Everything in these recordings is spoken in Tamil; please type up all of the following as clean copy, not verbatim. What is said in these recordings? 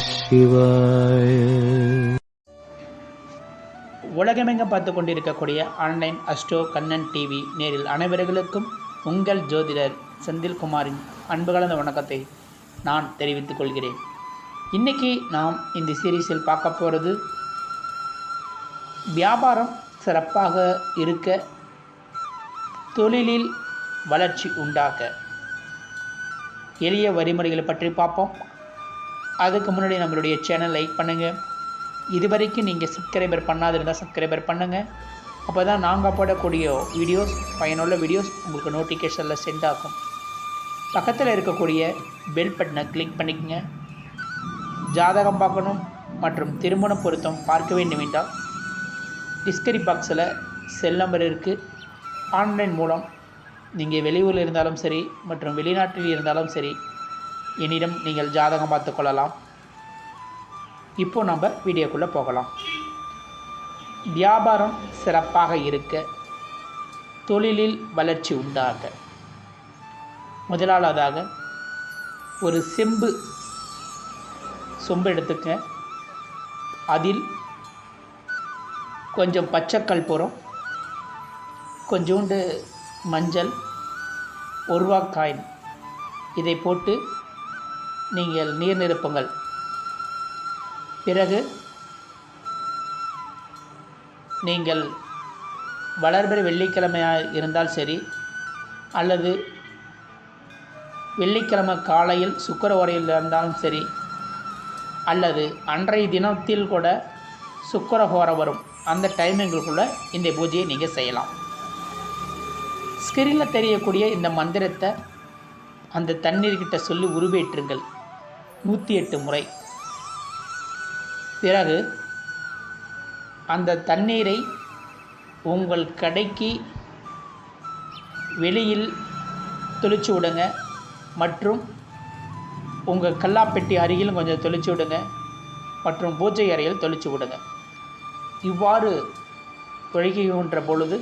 சிவாய. உலகமெங்கும் பார்த்து கொண்டிருக்கக்கூடிய ஆன்லைன் அஸ்ட்ரோ கண்ணன் டிவி நேரில் அனைவர்களுக்கும் உங்கள் ஜோதிடர் செந்தில்குமாரின் அன்பு கலந்த வணக்கத்தை நான் தெரிவித்துக் கொள்கிறேன். இன்றைக்கி நாம் இந்த சீரீஸில் பார்க்க போகிறது வியாபாரம் சிறப்பாக இருக்க, தொழிலில் வளர்ச்சி உண்டாக்க எளிய வழிமுறைகளை பற்றி பார்ப்போம். அதுக்கு முன்னாடி நம்மளுடைய சேனல் லைக் பண்ணுங்கள். இதுவரைக்கும் நீங்கள் சப்ஸ்கிரைபர் பண்ணாதிருந்தால் சப்ஸ்கிரைபர் பண்ணுங்கள். அப்போ தான் நாங்கள் போடக்கூடிய வீடியோஸ், பயனுள்ள வீடியோஸ் உங்களுக்கு நோட்டிஃபிகேஷனில் சென்ட் ஆகும். பக்கத்தில் இருக்கக்கூடிய பெல் பட்டனை கிளிக் பண்ணிக்கங்க. ஜாதகம் பார்க்கணும் மற்றும் திருமண பொருத்தம் பார்க்க வேண்டும் என்றால் டிஸ்கிரிப்ஷன் பாக்ஸில் செல் நம்பர் இருக்குது. ஆன்லைன் மூலம் நீங்கள் வெளியூரில் இருந்தாலும் சரி மற்றும் வெளிநாட்டில் இருந்தாலும் சரி என்னிடம் நீங்கள் ஜாதகம் பார்த்து கொள்ளலாம். இப்போது நம்ம வீடியோக்குள்ளே போகலாம். வியாபாரம் சிறப்பாக இருக்க, தொழிலில் வளர்ச்சி உண்டாக, முதலாவதாக ஒரு சொம்பு எடுத்துக்க. அதில் கொஞ்சம் பச்சை கற்பூரம், கொஞ்சோண்டு மஞ்சள், 1 ரூபா காயின் இதை போட்டு நீங்கள் நீர் நிரப்புங்கள். பிறகு நீங்கள் வளர்பிறை வெள்ளிக்கிழமையாக இருந்தால் சரி, அல்லது வெள்ளிக்கிழமை காலையில் சுக்கிர ஓரையில் இருந்தாலும் சரி, அல்லது அன்றைய தினத்தில் கூட சுக்கிர ஹோரை வரும் அந்த டைமிங்குக்குள்ளே இந்த பூஜையை நீங்கள் செய்யலாம். ஸ்கிரீனில் தெரியக்கூடிய இந்த மந்திரத்தை அந்த தண்ணீர்கிட்ட சொல்லி உருவேற்றுங்கள் 108 முறை. பிறகு அந்த தண்ணீரை உங்கள் கடைக்கு வெளியில் தெளித்து விடுங்க, மற்றும் உங்கள் கல்லாப்பெட்டி அருகிலும் கொஞ்சம் தெளித்து விடுங்க, மற்றும் பூஜை அறையில் தெளித்து விடுங்க. இவ்வாறு ஒழுகுகின்ற பொழுது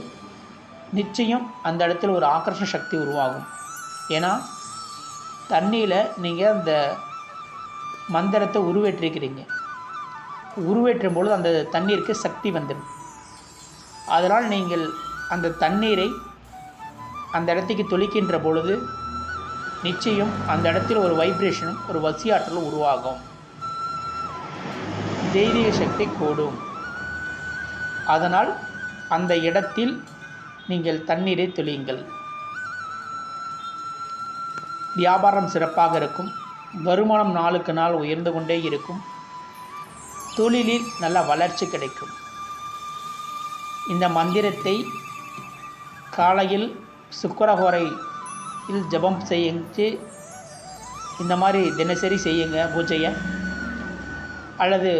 நிச்சயம் அந்த இடத்துல ஒரு ஆகர்ஷண சக்தி உருவாகும். ஏன்னா தண்ணியில் நீங்கள் அந்த மந்திரத்தை உருவேற்றிருக்கிறீங்க. உருவேற்றும் பொழுது அந்த தண்ணீருக்கு சக்தி வந்துடும். அதனால் நீங்கள் அந்த தண்ணீரை அந்த இடத்துக்கு தொளிக்கின்ற பொழுது நிச்சயம் அந்த இடத்தில் ஒரு வைப்ரேஷனும் ஒரு வசியாற்றலும் உருவாகும். தெய்வீக சக்தி கூடும். அதனால் அந்த இடத்தில் நீங்கள் தண்ணீரை தெளியுங்கள். வியாபாரம் சிறப்பாக இருக்கும். வருமானம் நாளுக்கு நாள் உயர்ந்து கொண்டே இருக்கும். தொழிலில் நல்ல வளர்ச்சி கிடைக்கும். இந்த மந்திரத்தை காலையில் சுக்கிரஹோரையில் ஜபம் செஞ்சு இந்த மாதிரி தினசரி செய்யுங்க பூஜையை. அல்லது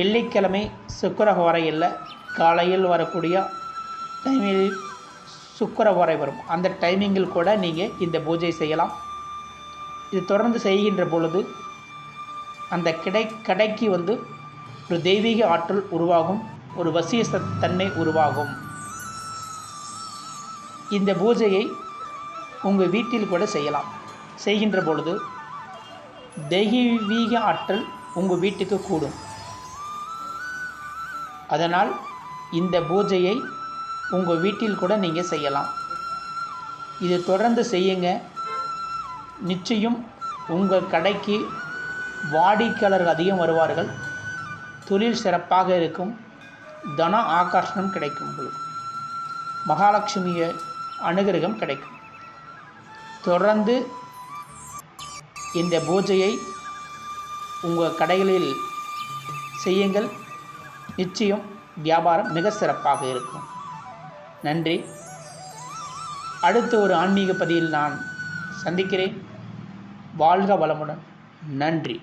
வெள்ளிக்கிழமை சுக்கிரஹோரையில் காலையில் வரக்கூடிய டைமில் சுக்கிரஹோரை வரும் அந்த டைமிங்கில் கூட நீங்கள் இந்த பூஜை செய்யலாம். இது தொடர்ந்து செய்கின்ற பொழுது அந்த கடைக்கு ஒரு தெய்வீக ஆற்றல் உருவாகும், ஒரு வசிய தன்மை உருவாகும். இந்த பூஜையை உங்கள் வீட்டில் கூட செய்யலாம். செய்கின்ற பொழுது தெய்வீக ஆற்றல் உங்கள் வீட்டுக்கு கூடும். அதனால் இந்த பூஜையை உங்கள் வீட்டில் கூட நீங்கள் செய்யலாம். இது தொடர்ந்து செய்யுங்க. நிச்சயம் உங்கள் கடைக்கு வாடிக்கையாளர்கள் அதிகம் வருவார்கள். தொழில் சிறப்பாக இருக்கும். தன ஆகர்ஷணம் கிடைக்கும். உங்களுக்கு மகாலட்சுமிய அனுகிரகம் கிடைக்கும். தொடர்ந்து இந்த பூஜையை உங்கள் கடைகளில் செய்யுங்கள். நிச்சயம் வியாபாரம் மிக சிறப்பாக இருக்கும். நன்றி. அடுத்த ஒரு ஆன்மீக பதிவில் நான் சந்திக்கிறேன். வாழ்க வளமுடன். நன்றி.